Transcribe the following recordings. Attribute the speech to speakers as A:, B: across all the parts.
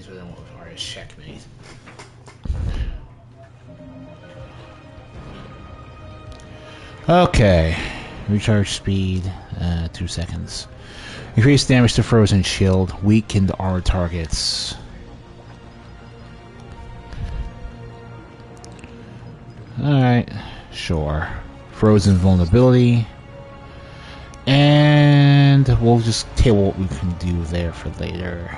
A: advantage, but then Aria's checkmate. Okay. Recharge speed, 2 seconds. Increase damage to frozen shield, weakened armor targets. Alright, sure. Frozen vulnerability. And we'll just table what we can do there for later.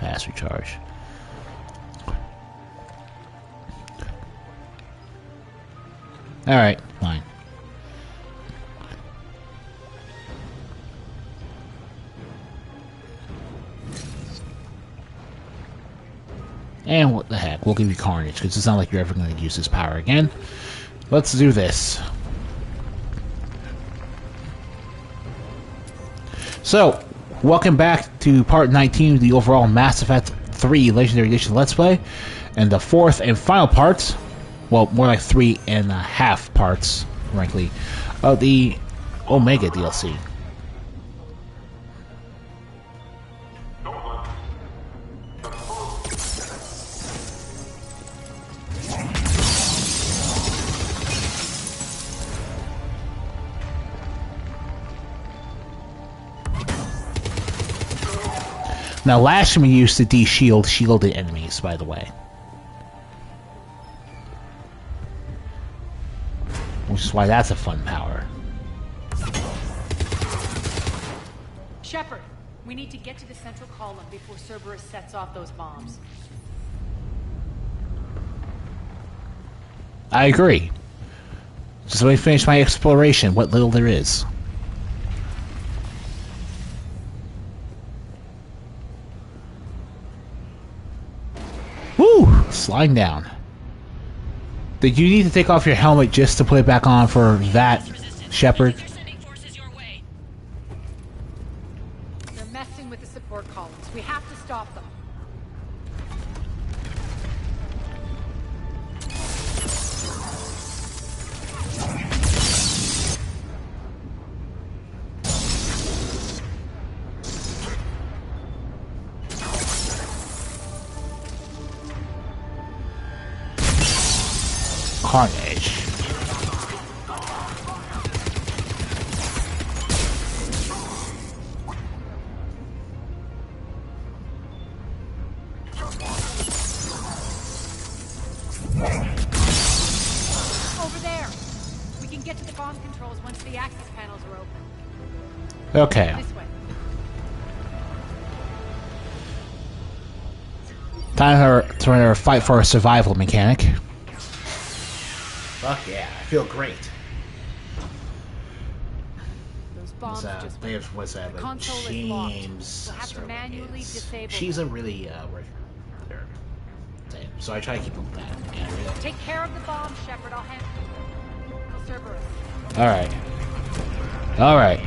A: Fast recharge. Alright, fine. And what the heck, we'll give you Carnage, because it's not like you're ever going to use this power again. Let's do this. So, welcome back to part 19 of the overall Mass Effect 3 Legendary Edition Let's Play. And the fourth and final part, well, more like 3.5 parts, frankly, of the Omega DLC. Now, last time we used to de-shield shielded enemies, by the way. Which is why that's a fun power.
B: Shepard, we need to get to the central column before Cerberus sets off those bombs.
A: I agree. Just let me finish my exploration, what little there is. Woo! Sliding down. Did you need to take off your helmet just to put it back on for that, Shepard?
B: They're messing with the support columns. We have to stop them.
A: Carnage.
B: Over there. We can get to the bomb controls once the access panels are open.
A: Okay.
B: This way.
A: Time to fight for a survival mechanic. Fuck yeah, I feel great.
B: Those bombs just
A: what's that?
B: console is
A: James.
B: locked. We'll have to manually disable
A: She's
B: them.
A: a really so I try to keep up with that. Yeah, really.
B: Take care of the bomb, Shepard. I'll handle Cerberus.
A: All right. All right.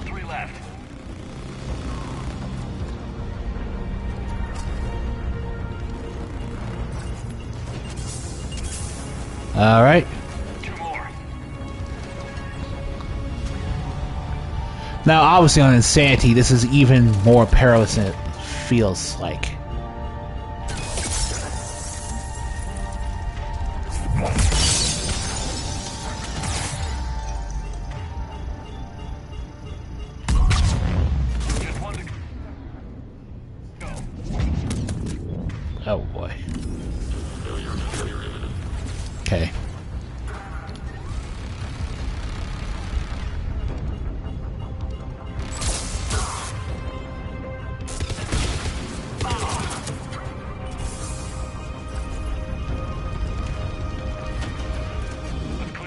C: Three left.
A: All right.
C: Two more.
A: Now, obviously, on Insanity, this is even more perilous than it feels like.
C: Just one to go.
A: Oh boy. Okay.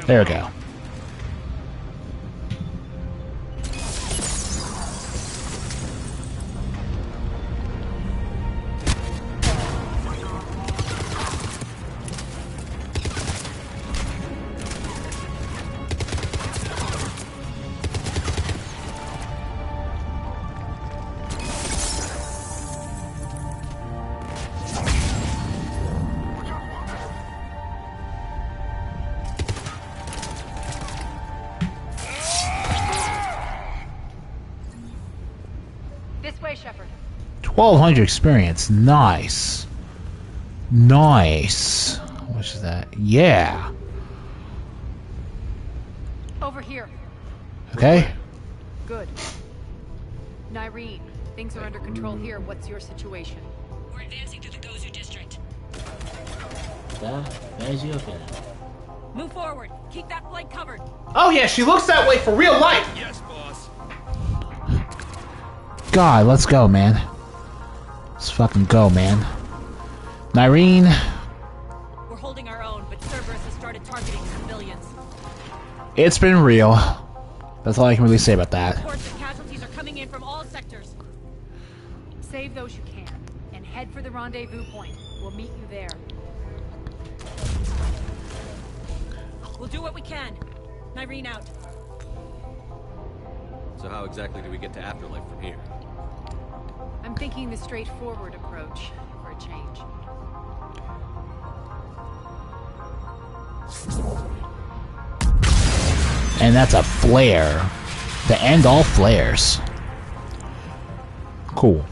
A: There we go. 1,200 experience. Nice. Nice. How much is that? Yeah.
B: Over here.
A: Okay.
B: Good. Nyreen, things are under control here. What's your situation?
D: We're advancing to the Gozu district.
B: Move forward. Keep that flank covered.
A: Oh yeah, she looks that way for real life.
C: Yes, boss.
A: God, let's go, man. Let's fucking go, man. Nyreen.
B: We're holding our own, but Cerberus has started targeting civilians.
A: It's been real. That's all I can really say about that.
B: Reports of casualties are coming in from all sectors. Save those you can, and head for the rendezvous point. We'll meet you there. We'll do what we can. Nyreen out.
E: So how exactly do we get to Afterlife from here?
B: I'm thinking the straightforward approach for a change.
A: And that's a flare. To end all flares. Cool.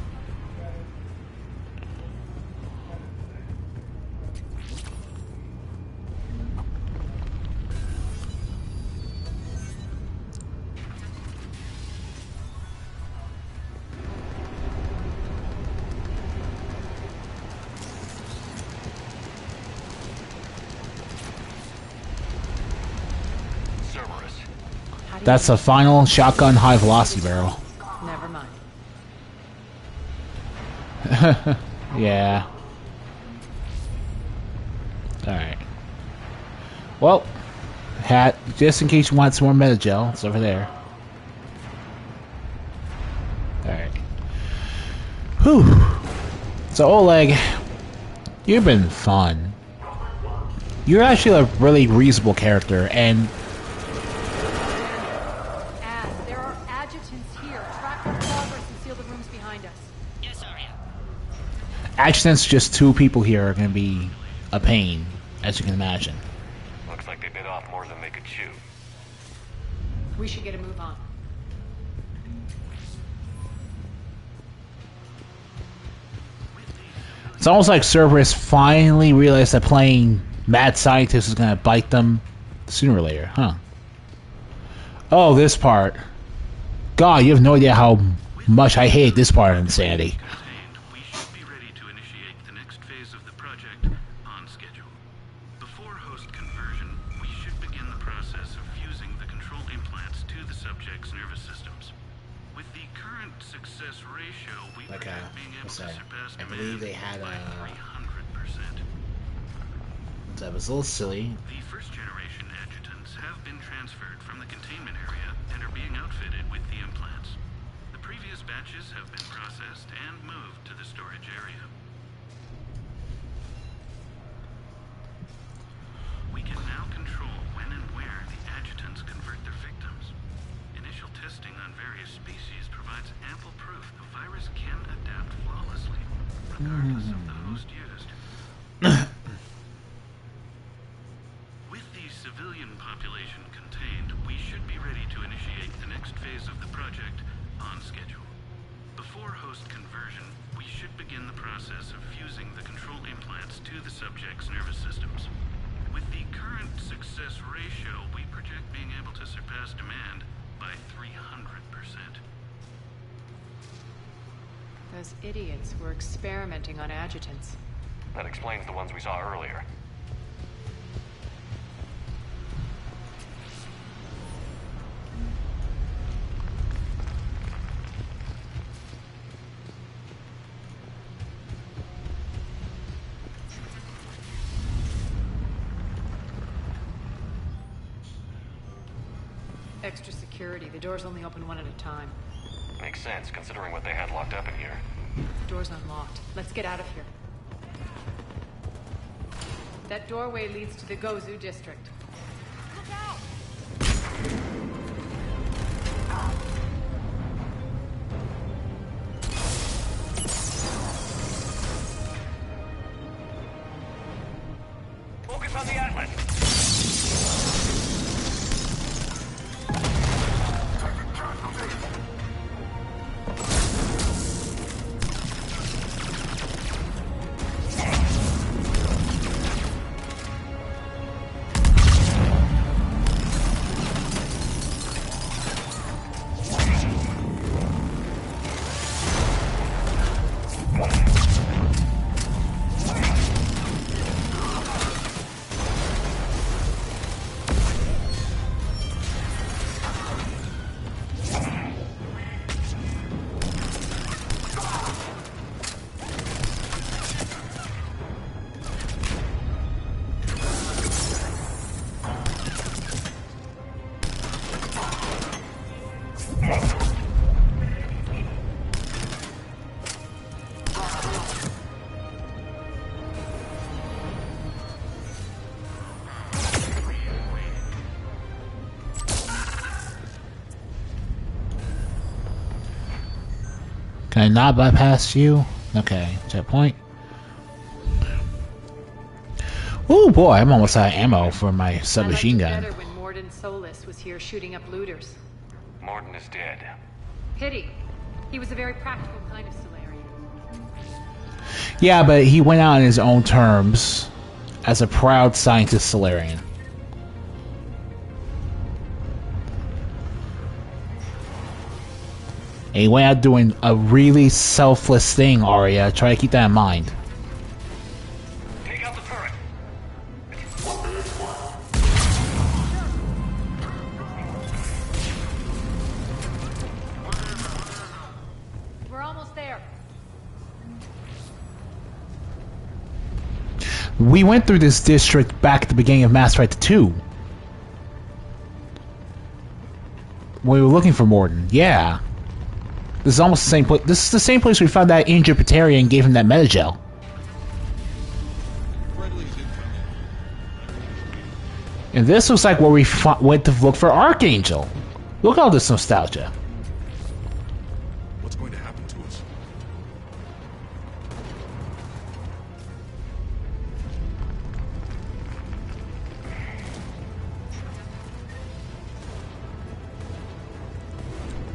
C: Cerberus.
A: That's the final shotgun high velocity barrel.
B: Never mind.
A: Yeah. Alright. Well, hat, just in case you want some more Metagel, it's over there. Alright. Whew. So, Oleg, you've been fun. You're actually a really reasonable character, and
B: There are adjutants here. Track their progress and seal the rooms behind us.
D: Yes, Aria.
A: adjutants, just two people here are going to be a pain, as you can imagine.
C: Looks like they bit off more than they could chew.
B: We should get a move on.
A: It's almost like Cerberus finally realized that playing mad scientist is going to bite them sooner or later, huh? Oh, this part. God, you have no idea how much I hate this part of Insanity.
F: We should be ready to initiate the next phase of the project on schedule. Before host conversion, we should begin the process of fusing the control implants to the subject's nervous systems. With the current success ratio, we
A: Okay,
F: project being able to surpass
A: I believe they had
F: by
A: a...
F: 300%.
A: That was a little silly.
F: The first generation adjutants have been transferred from the containment area and are being outfitted with the implants. The previous batches have been processed and moved to the storage area. We can now control when and where the adjutants convert their victims. Initial testing on various species provides ample proof the virus can adapt flawlessly, regardless of the host used. With the civilian population contained, we should be ready to initiate the next phase of the project on schedule. Before host conversion, we should begin the process of fusing the control implants to the subject's nervous systems. With the current success ratio, we project being able to surpass demand by 300%.
B: Those idiots were experimenting on adjutants.
C: That explains the ones we saw earlier.
B: Extra security. The doors only open one at a time.
C: Makes sense, considering what they had locked up in here.
B: The door's unlocked. Let's get out of here. That doorway leads to the Gozu district. Look out!
C: Focus on the Atlas!
A: Can I not bypass you? Okay, checkpoint. Oh boy, I'm almost out of ammo for my submachine gun.
B: Better when Morden Solis was here shooting up looters.
C: Morden is dead.
B: Pity. He was a very practical kind of Solarian.
A: Yeah, but he went out on his own terms as a proud scientist Solarian. And he went out doing a really selfless thing, Aria. Try to keep that in mind.
C: Take out the turret.
B: We're almost there.
A: We went through this district back at the beginning of Mass Effect 2. We were looking for Morden. Yeah. This is almost the same place. This is the same place we found that injured Pateria and gave him that metagel. And this looks like where we went to look for Archangel. Look at all this nostalgia.
G: What's going to happen to us?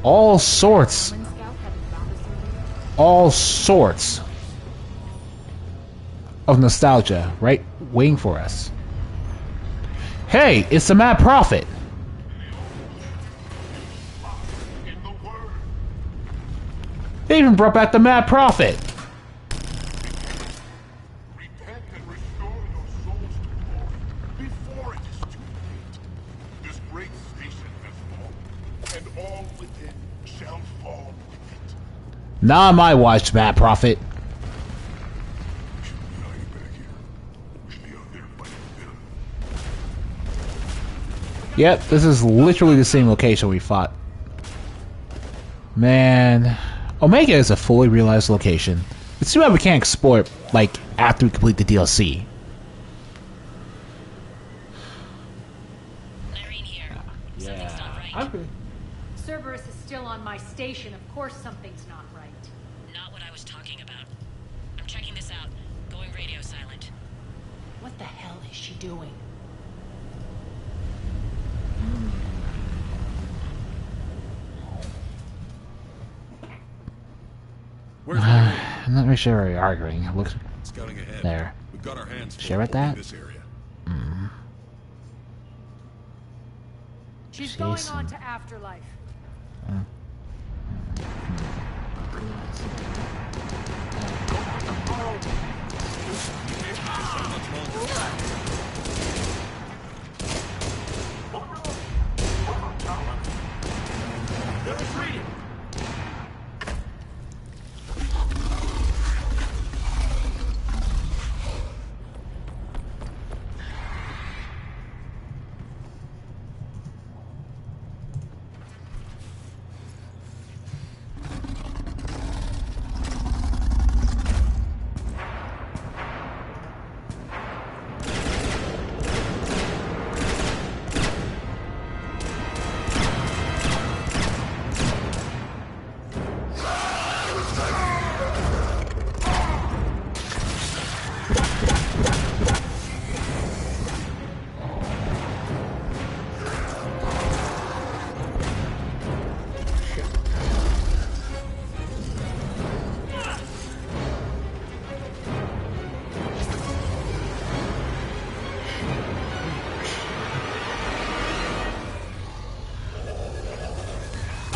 A: All sorts of nostalgia, right? Waiting for us. Hey, it's the Mad Prophet. They even brought back the Mad Prophet.
G: Repent and restore your souls to glory before it is too late. This great station has fallen, and all within shall fall with it.
A: Not on my watch, Mad Prophet. Yep, this is literally the same location we fought. Man, Omega is a fully realized location. It's too bad we can't explore it, like, after we complete the DLC.
D: Irene here. Something's not right.
B: Cerberus is still on my station. Of course something's not right.
D: Not what I was talking about. I'm checking this out. Going radio silent.
B: What the hell is she doing?
E: Where's Irene?
A: I'm not really sure why you're arguing. It looks
G: Scouting ahead.
A: there.
G: We've got our hands full
A: Sure about that?
G: in this area.
B: She's going
A: Jason.
B: on to Afterlife.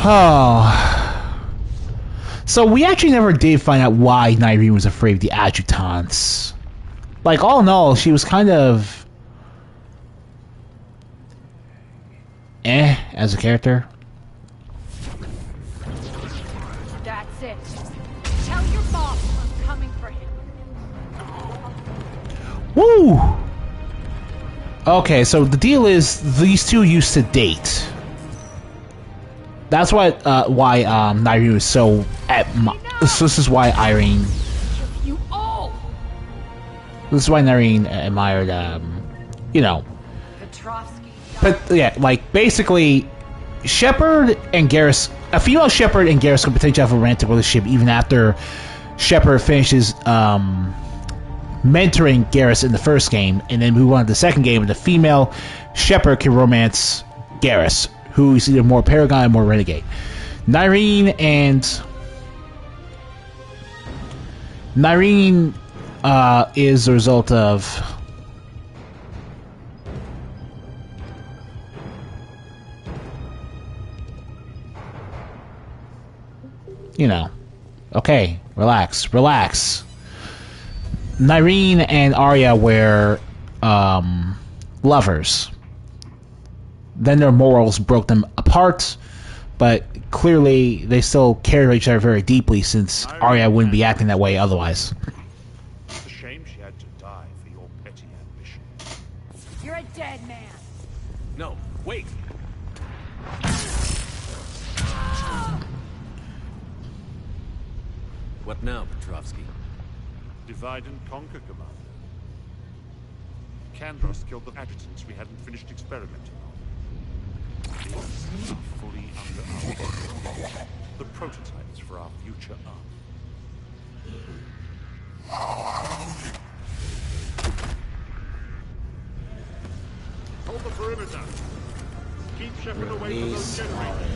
A: Oh. So we actually never did find out why Nyreen was afraid of the adjutants. Like, all in all, she was kind of as a character.
B: That's it. Tell your boss I'm coming for him.
A: Woo! Okay, so the deal is these two used to date. That's why Nyreen was so so this is why Irene.
B: You all.
A: This is why Nyreen admired, you know.
B: Petrovsky.
A: But yeah, like basically, Shepard and Garrus, a female Shepard and Garrus could potentially have a romantic relationship even after Shepard finishes mentoring Garrus in the first game, and then move on to the second game, and the female Shepard can romance Garrus, who is either more Paragon or more Renegade. Nyreen is the result of okay, relax. Nyreen and Aria were lovers. Then their morals broke them apart, but clearly they still cared each other very deeply, since Aria wouldn't be acting that way otherwise.
G: It's a shame she had to die for your petty ambition.
B: You're a dead man.
E: No, wait! What now, Petrovsky?
G: Divide and conquer, Commander. Kandros killed the adjutants we hadn't finished experimenting on. These are fully under our control. The prototypes for our future army. Hold the perimeter. Keep Shepard away from those generators.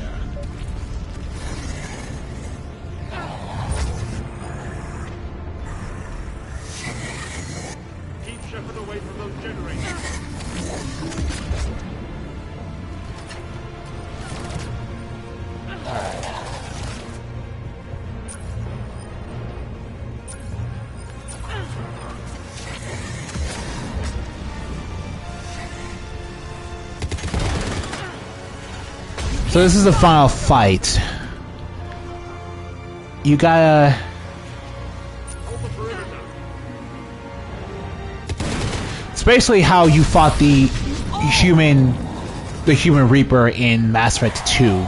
G: Keep Shepard away from those generators.
A: So this is the final fight. You gotta... It's basically how you fought the human Reaper in Mass Effect 2.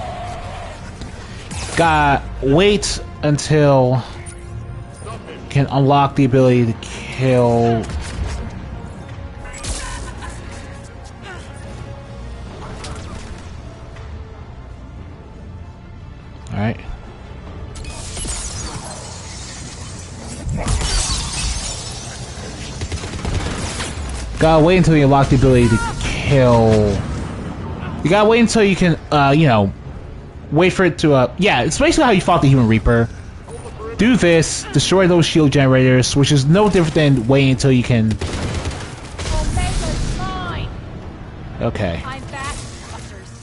A: Gotta wait until you can unlock the ability to kill... Alright. Gotta wait until you unlock the ability to kill... You gotta wait until you can, wait for it to, yeah, it's basically how you fought the Human Reaper. Do this, destroy those shield generators, which is no different than waiting until you can...
B: Omega's mine.
A: Okay.
B: I'm back, busters.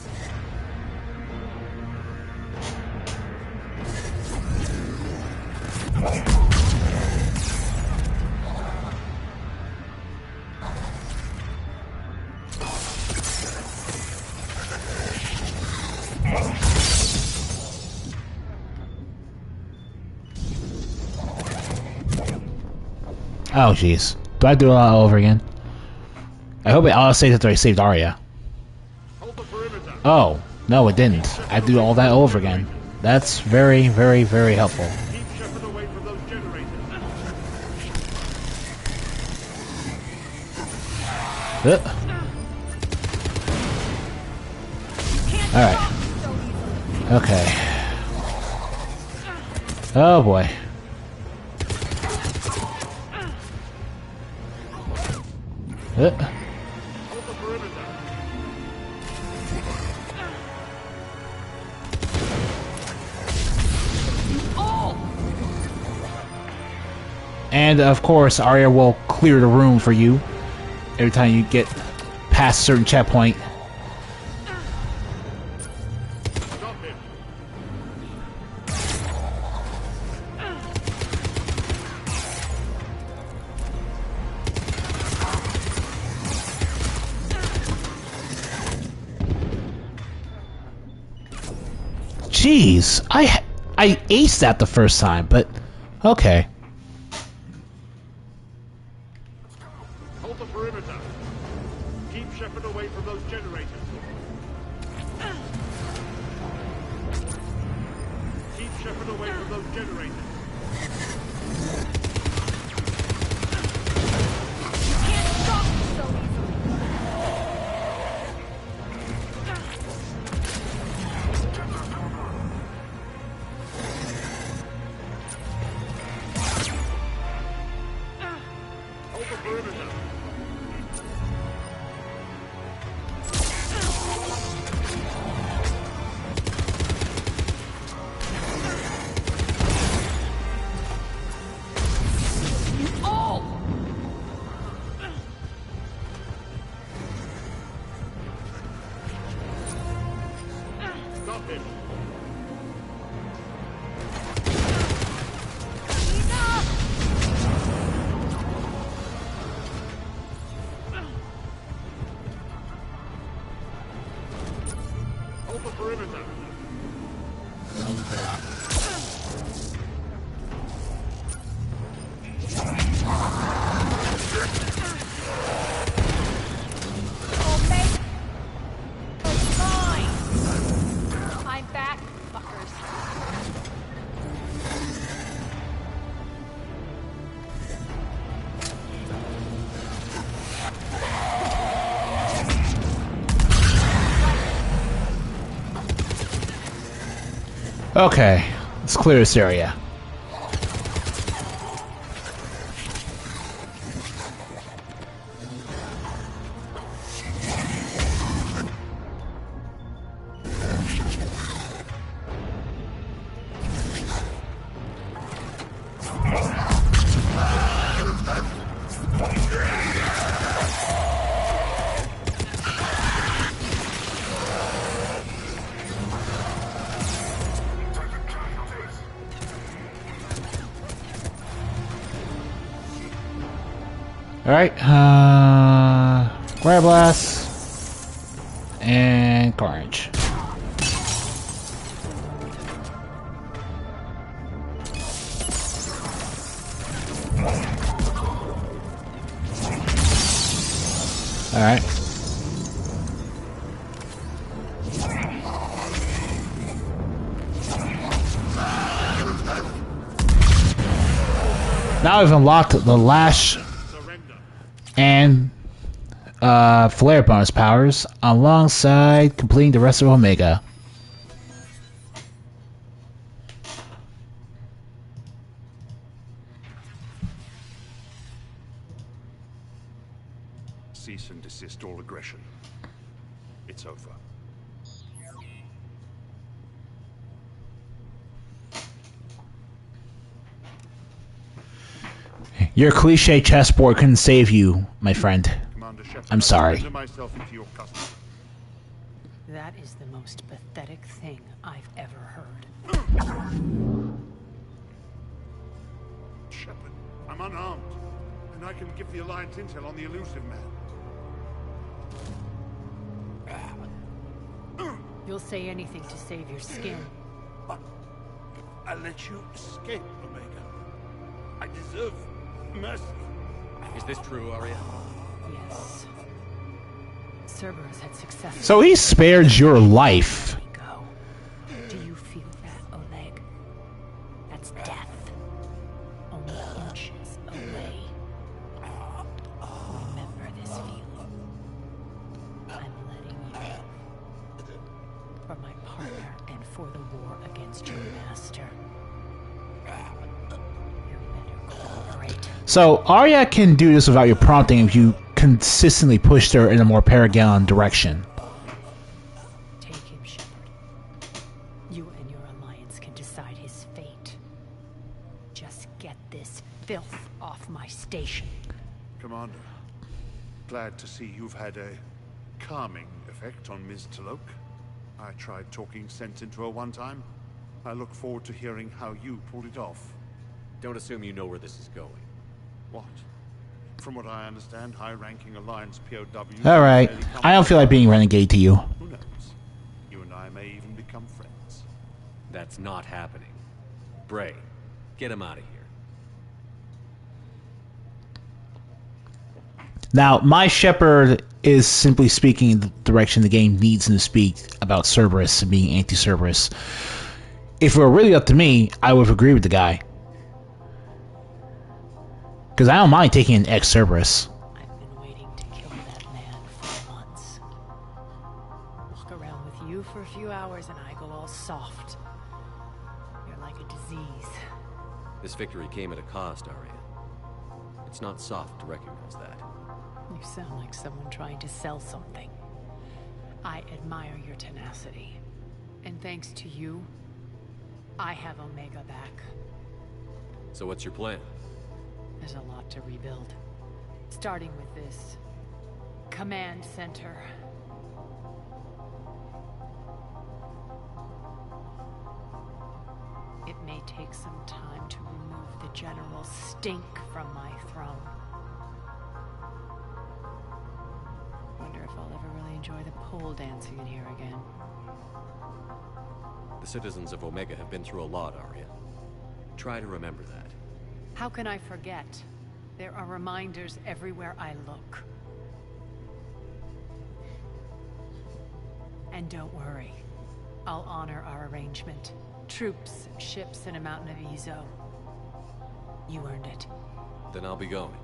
A: Oh, jeez. Do I do it all over again? I hope it auto-saves after I saved Aria. Oh, no it didn't. I do all that over again. That's very, very, very helpful.
G: Keep Shepard away from those generators.
A: Alright. Okay. Oh boy. And of course, Aria will clear the room for you every time you get past a certain checkpoint. Jeez, I aced that the first time, but okay.
G: Hold the perimeter. Keep Shepard away from those generators. Keep Shepard away from those generators.
B: Can't stop me so easily. I'm back, fuckers.
A: Okay, let's clear this area. Alright, Fire Blast and Carnage. Alright. Now I've unlocked the Lash and Flare bonus powers alongside completing the rest of Omega.
G: Cease and desist all aggression. It's over.
A: Your cliche chessboard couldn't save you, my friend.
G: Commander Shepard,
A: I'm sorry.
G: I surrender myself into your custody.
B: That is the most pathetic thing I've ever heard.
G: Shepard, I'm unarmed, and I can give the Alliance intel on the elusive man.
B: You'll say anything to save your skin.
G: But I let you escape, Omega. I deserve mercy.
E: Is this true, Aria?
B: Yes. Cerberus had success.
A: So he spared your life.
B: Go. Do you feel that, Oleg? That's death. Only inches away. Remember this feeling. I'm letting you live. For my partner and for the war against your master. You better cooperate.
A: So Aria can do this without your prompting if you consistently pushed her in a more Paragon direction.
B: Take him, Shepard. You and your alliance can decide his fate. Just get this filth off my station.
G: Commander, glad to see you've had a calming effect on Ms. Talok. I tried talking sense into her one time. I look forward to hearing how you pulled it off.
E: Don't assume you know where this is going.
G: What? From what I understand, high-ranking Alliance POWs...
A: Alright, I don't feel like being renegade to you.
G: Who knows? You and I may even become friends.
E: That's not happening. Bray, get him out of here.
A: Now, my Shepherd is simply speaking in the direction the game needs him to speak about Cerberus and being anti-Cerberus. If it were really up to me, I would agree with the guy. Because I don't mind taking an ex-Cerberus.
B: I've been waiting to kill that man for months. Walk around with you for a few hours and I go all soft. You're like a disease.
E: This victory came at a cost, Aria. It's not soft to recognize that.
B: You sound like someone trying to sell something. I admire your tenacity. And thanks to you, I have Omega back.
E: So what's your plan?
B: There's a lot to rebuild. Starting with this command center. It may take some time to remove the general stink from my throne. Wonder if I'll ever really enjoy the pole dancing in here again.
E: The citizens of Omega have been through a lot, Aria. Try to remember that.
B: How can I forget? There are reminders everywhere I look. And don't worry. I'll honor our arrangement. Troops, ships, and a mountain of Ezo. You earned it.
E: Then I'll be going.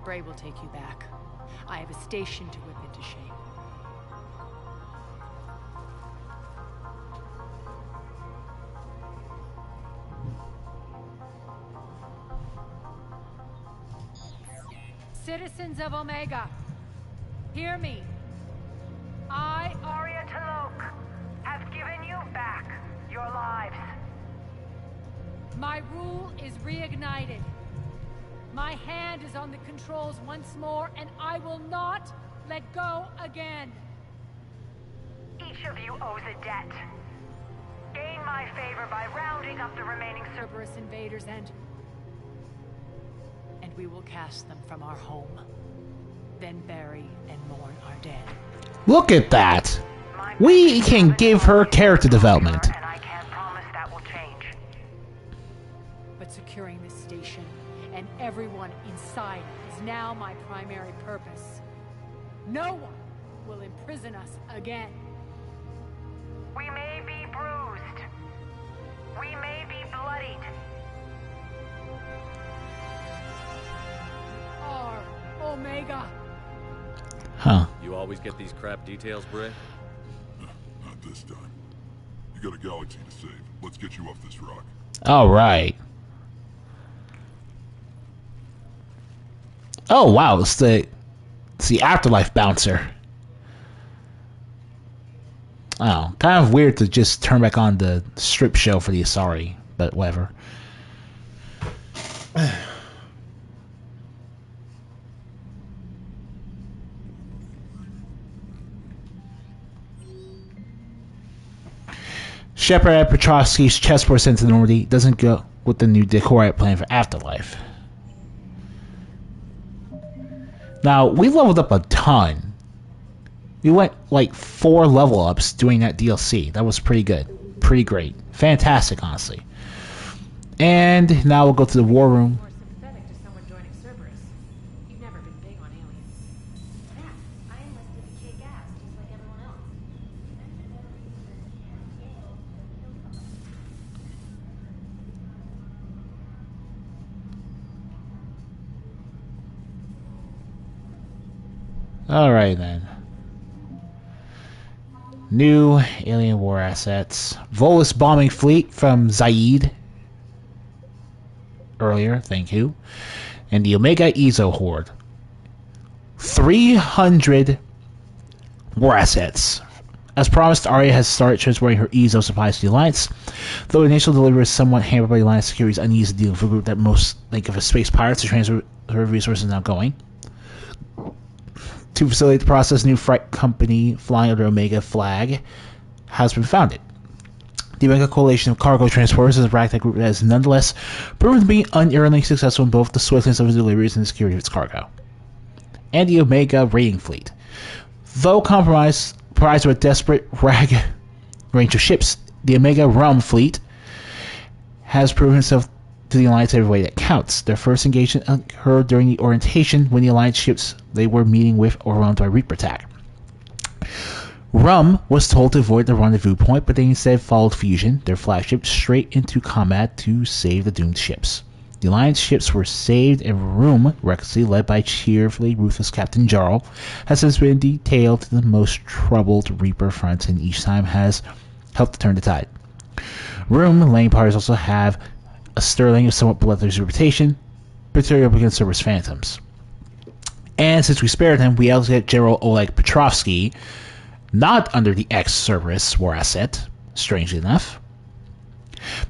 B: Bray will take you back. I have a station to whip into shape. Citizens of Omega, hear me. I,
H: Aria Talok, have given you back your lives.
B: my rule is reignited. My hand is on the controls once more, and I will not let go again.
H: Each of you owes a debt. Gain my favor by rounding up the remaining
B: Cerberus invaders, and we will cast them from our home. Then bury and mourn our dead.
A: Look at that! We can give her character development.
H: and I can't promise that will change.
B: But securing this station and everyone inside is now my primary purpose. No one will imprison us again.
H: We may be bruised. We may be bloodied.
B: Our Omega.
A: Huh.
E: You always get these crap details, Bray?
G: Not this time. You got a galaxy to save. Let's get you off this rock.
A: Alright. Oh wow, it's the afterlife bouncer. Oh, kind of weird to just turn back on the strip show for the Asari, but whatever. Shepard at Petrovsky's chessboard sent to Normandy doesn't go with the new Decorite plan for Afterlife. Now, we leveled up a ton. We went like 4 level ups doing that DLC. That was pretty good. Pretty great. Fantastic, honestly. And now we'll go to the war room.
I: More sympathetic to someone joining Cerberus. You've never been big on aliens. Yeah, I enlisted to kick ass just like everyone else.
A: Alright then. New alien war assets. Volus bombing fleet from Zaid. Earlier, thank you. And the Omega Ezo Horde. 300 war assets. As promised, Aria has started transporting her Ezo supplies to the Alliance. Though initial delivery is somewhat hampered by the Alliance security's uneasy dealing with a group that most think of as space pirates, to transfer her resources now going. To facilitate the process, a new freight company flying under Omega flag has been founded. The Omega Coalition of Cargo Transporters is a ragtag group that has nonetheless proven to be unerringly successful in both the swiftness of its deliveries and the security of its cargo. And the Omega raiding fleet. Though compromised with a desperate range of ships, the Omega Rum fleet has proven itself to the Alliance every way that counts. Their first engagement occurred during the orientation when the Alliance ships they were meeting with overwhelmed by Reaper attack. Rum was told to avoid the rendezvous point, but they instead followed Fusion, their flagship, straight into combat to save the doomed ships. The Alliance ships were saved, and Rum, recklessly led by cheerfully ruthless Captain Jarl, has since been detailed to the most troubled Reaper fronts, and each time has helped to turn the tide. Rum lane parties also have a sterling, somewhat bloodthirsty reputation, particularly up against Cerberus Phantoms. And since we spared him, we also get General Oleg Petrovsky, not under the ex-Cerberus war asset, strangely enough.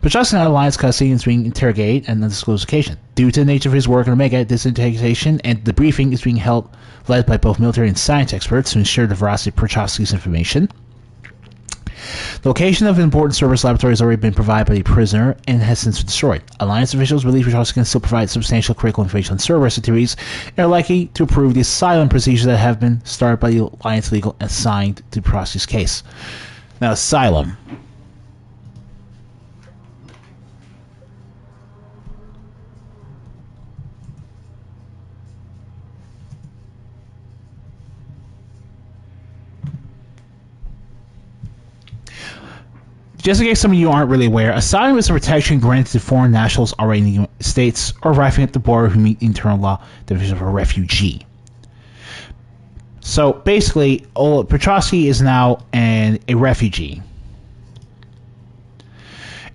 A: Petrovsky and Alliance custody is being interrogated at an undisclosed location. Due to the nature of his work in Omega, this interrogation and debriefing is being led by both military and science experts to ensure the veracity of Petrovsky's information. The location of an important Cerberus laboratory has already been provided by the prisoner and has since been destroyed. Alliance officials believe Petrovsky can still provide substantial critical information on Cerberus activities and are likely to approve the asylum procedures that have been started by the Alliance legal and assigned to Petrovsky's case. Now, asylum. Just in case some of you aren't really aware, asylum is a protection granted to foreign nationals already in the United States or arriving at the border who meet the internal law definition of a refugee. So basically, Petrovsky is now a refugee.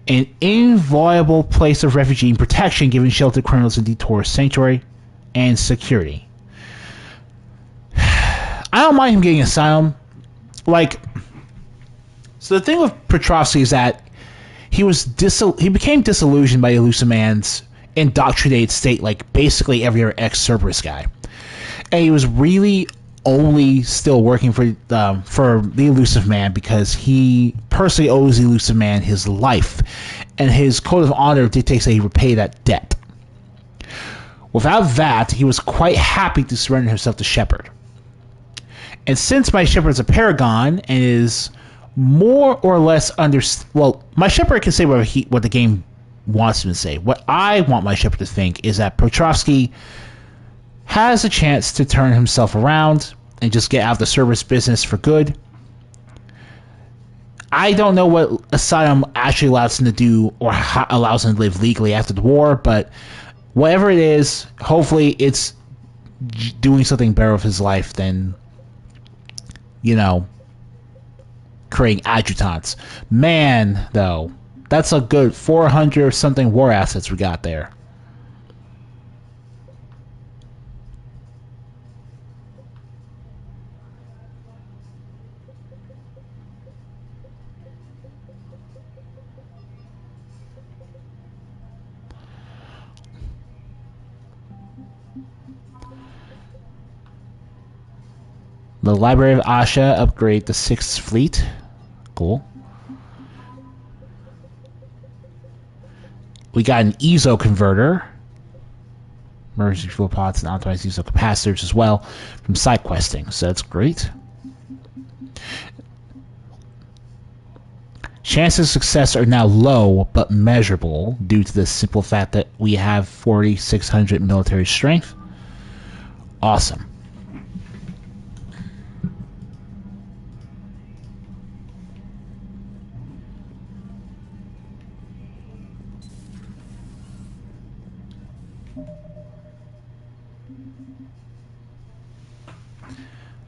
A: An inviolable place of refugee and protection given shelter to criminals in the tourist sanctuary and security. I don't mind him getting asylum. So the thing with Petrovsky is that he became disillusioned by Elusive Man's indoctrinated state, like basically every other ex-Cerberus guy, and he was really only still working for the Elusive Man because he personally owes the Elusive Man his life, and his code of honor dictates that he repay that debt. Without that, he was quite happy to surrender himself to Shepard. And since my Shepard is a paragon and is more or less my Shepard can say what the game wants him to say. What I want my Shepard to think is that Petrovsky has a chance to turn himself around and just get out of the Cerberus business for good. I don't know what asylum actually allows him to do or allows him to live legally after the war, but whatever it is, hopefully it's doing something better with his life than, creating adjutants. Man, though, that's a good 400 or something war assets we got there. The Library of Asha upgrade the 6th Fleet. Cool. We got an EZO converter. Emergency fuel pods and optimized EZO capacitors as well from side questing, so that's great. Chances of success are now low but measurable due to the simple fact that we have 4,600 military strength. Awesome.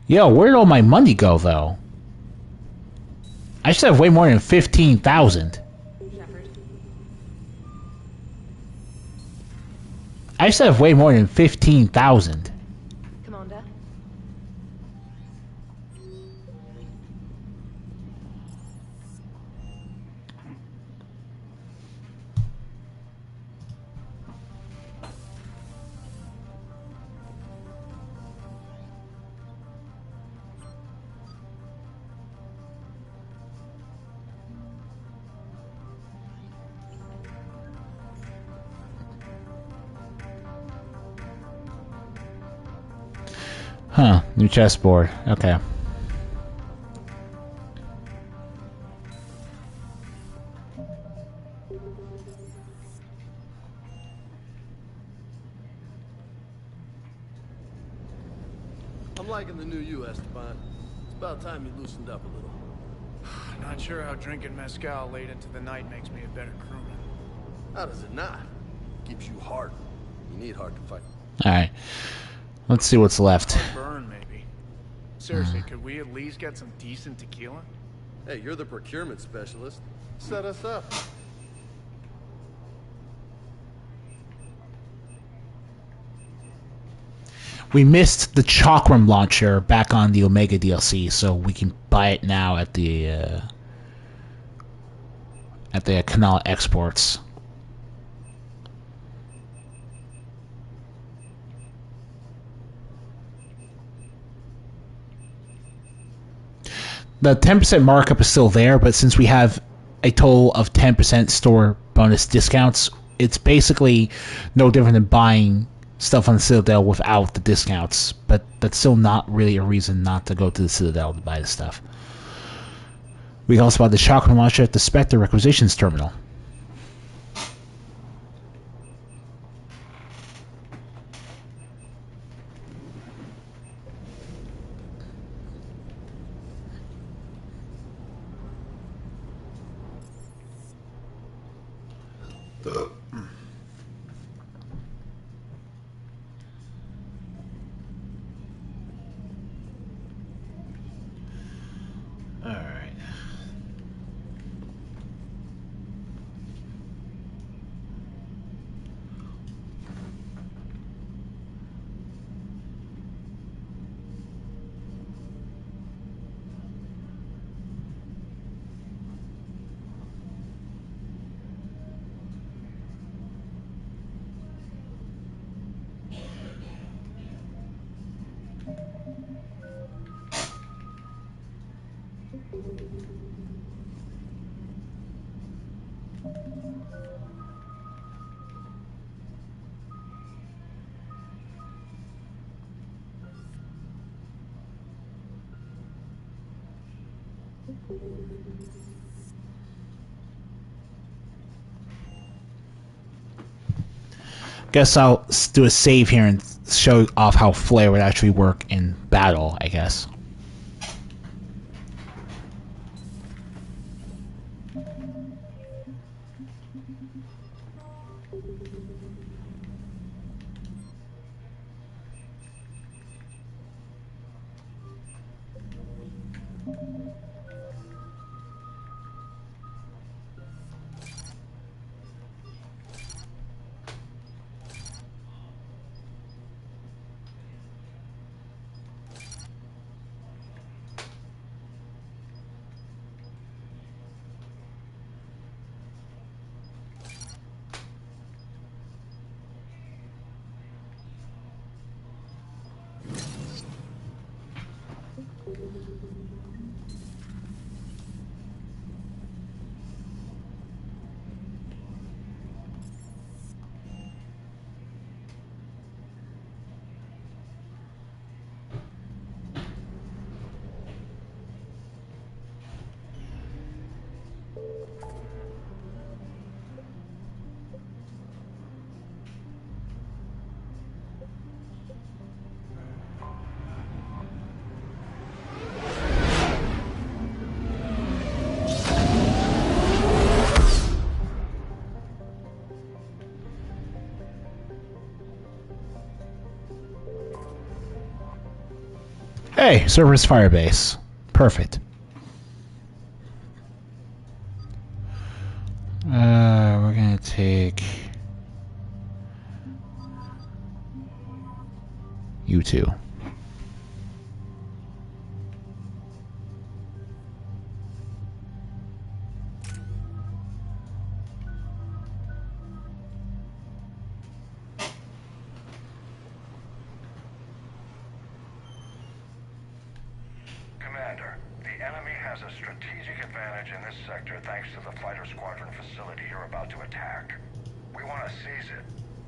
A: Yo, where did all my money go, though? I should have way more than 15,000. I should have way more than 15,000.
I: Commander?
A: Huh, new chessboard. Okay.
J: I'm liking the new you, Esteban. It's about time you loosened up a little.
K: Not sure how drinking mezcal late into the night makes me a better crewman.
J: How does it not? Keeps you hard. You need hard to fight.
A: Alright. Let's see what's left.
K: Burn, maybe. Seriously, could we at least get some decent tequila?
J: Hey, you're the procurement specialist. Set us up.
A: We missed the Chakram launcher back on the Omega DLC, so we can buy it now at the Canal Exports. The 10% markup is still there, but since we have a total of 10% store bonus discounts, it's basically no different than buying stuff on the Citadel without the discounts. But that's still not really a reason not to go to the Citadel to buy the stuff. We can also buy the Chakra launcher at the Spectre Requisitions Terminal. Alright. Guess I'll do a save here and show off how flare would actually work in battle, I guess. Hey, Cerberus Firebase. Perfect. We're gonna take you two.
C: Commander, the enemy has a strategic advantage in this sector thanks to the fighter squadron facility you're about to attack. We want to seize it,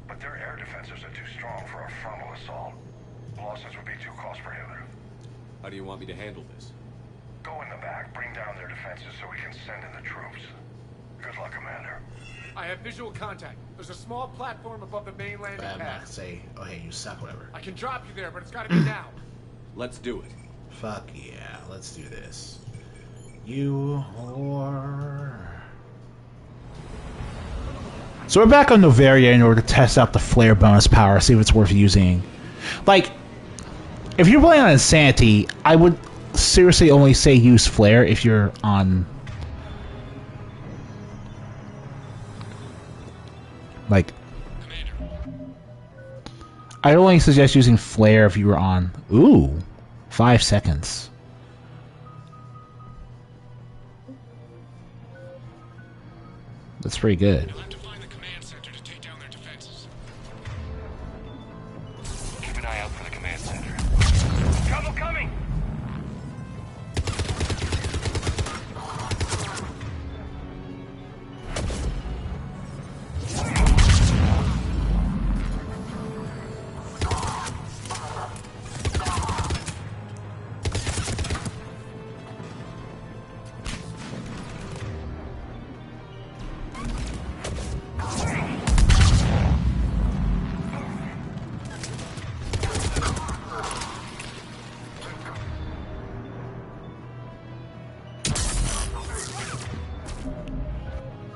C: but their air defenses are too strong for a frontal assault. Losses would be too cost prohibitive.
E: How do you want me to handle this?
C: Go in the back, bring down their defenses so we can send in the troops. Good luck, Commander.
K: I have visual contact. There's a small platform above the main landing
A: I'm not
K: pad.
A: gonna say, oh hey, you suck, whatever.
K: I can drop you there, but it's gotta be now.
E: Let's do it.
A: Fuck yeah, let's do this. You whore. So we're back on Novaria in order to test out the flare bonus power, see if it's worth using. Like, if you're playing on Insanity, I would seriously only say use flare if you're on... like... I'd only suggest using flare if you were on. Ooh, 5 seconds. That's pretty good.
C: You'll have to find the command center to take down their defenses. Keep an eye out for the command center. Trouble coming!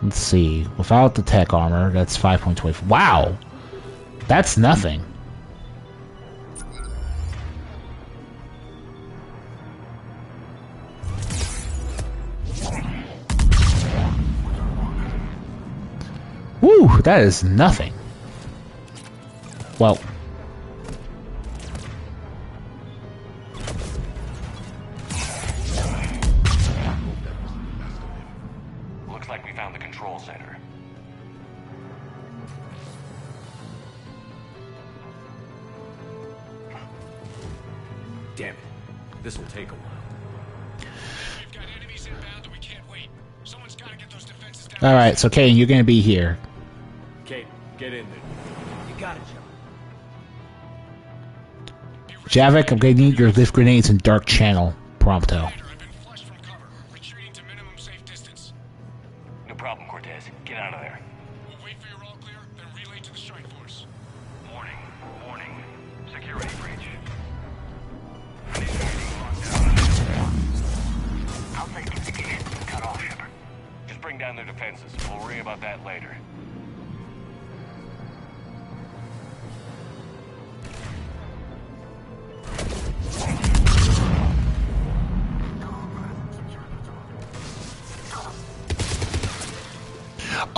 A: Let's see. Without the tech armor, that's 5.25. Wow! That's nothing. Woo! That is nothing. Well...
C: Looks like we found the control center.
E: Damn it. This will take a while.
C: We've got enemies inbound and we can't wait. Someone's got to get those defenses down.
A: Alright, so Kane, you're gonna be here.
E: Kate, get in there.
K: You got it,
A: Javik,
K: John.
A: I'm gonna need your lift grenades in Dark Channel. Prompto.
C: I've been flushed from cover. Retreating to minimum safe distance. No problem, Cortez. Get out of there. We'll wait for your all clear, then relay to the strike force. Warning. Warning. Security breach. I'll say communications been cut off, Shepard. Just bring down their defenses. We'll worry about that later.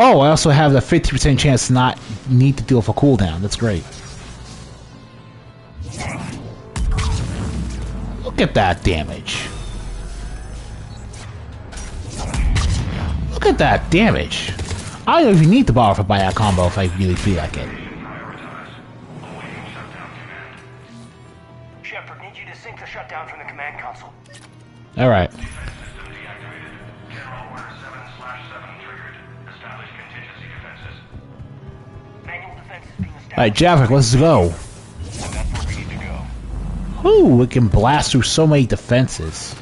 A: Oh, I also have the 50% chance to not need to deal with a cooldown. That's great. Look at that damage. Look at that damage. I don't even need to borrow for buyout combo if I really feel like it.
C: Shepard, need you to sync the shutdown from the command console.
A: Alright. Alright, Javik, let's go.
C: That's where we need to go.
A: Ooh, we can blast through so many defenses.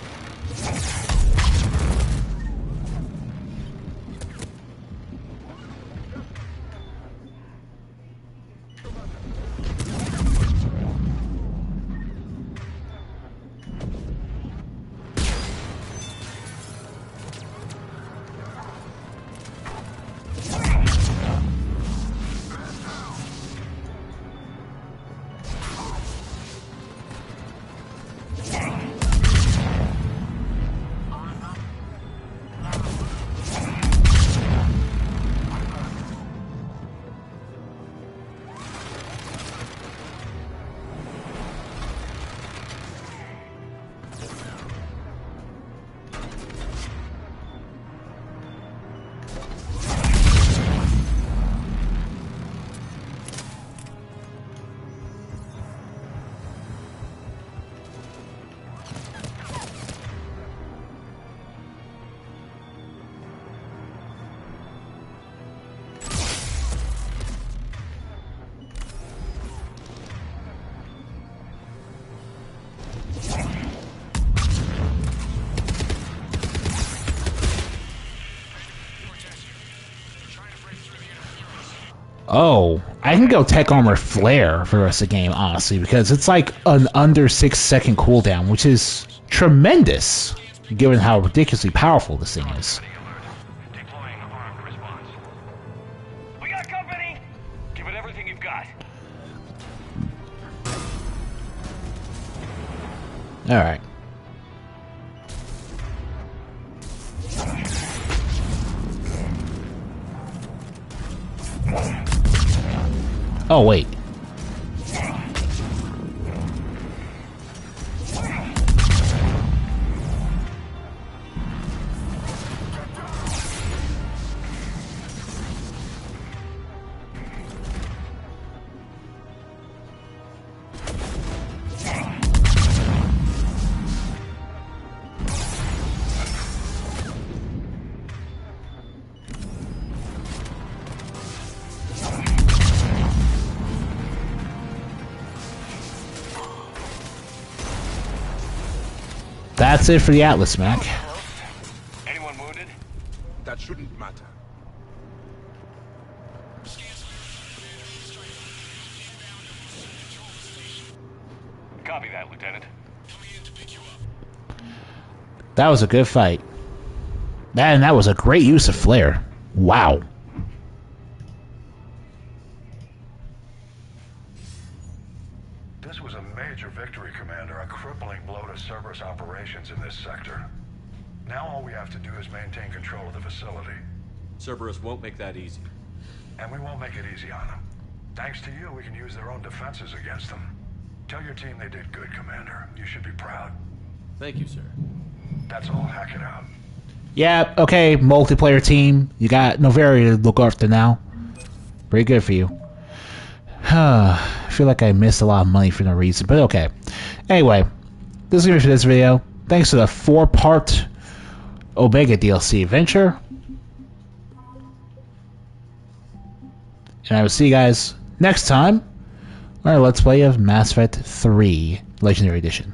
A: Oh, I can go Tech Armor Flare for the rest of the game, honestly, because it's like an under 6-second cooldown, which is tremendous, given how ridiculously powerful this thing is.
C: Deploying armed response. We got company! Give it everything you've got.
A: Alright. Oh, wait. that's it for the Atlas, Mac.
C: Anyone wounded?
G: That shouldn't matter.
C: Copy that, Lieutenant.
A: That was a good fight. And that was a great use of flare. Wow.
C: This was a major victory, Commander. A crippling blow to Cerberus operations in this sector. Now all we have to do is maintain control of the facility.
E: Cerberus won't make that easy.
C: And we won't make it easy on them. Thanks to you, we can use their own defenses against them. Tell your team they did good, Commander. You should be proud.
E: Thank you, sir.
C: That's all. Hack it out.
A: Yeah, okay, multiplayer team. You got Novaria to look after now. Pretty good for you. I feel like I missed a lot of money for no reason, but okay. Anyway, this is it for this video. Thanks to the 4-part Omega DLC adventure. And I will see you guys next time on our Let's Play of Mass Effect 3 Legendary Edition.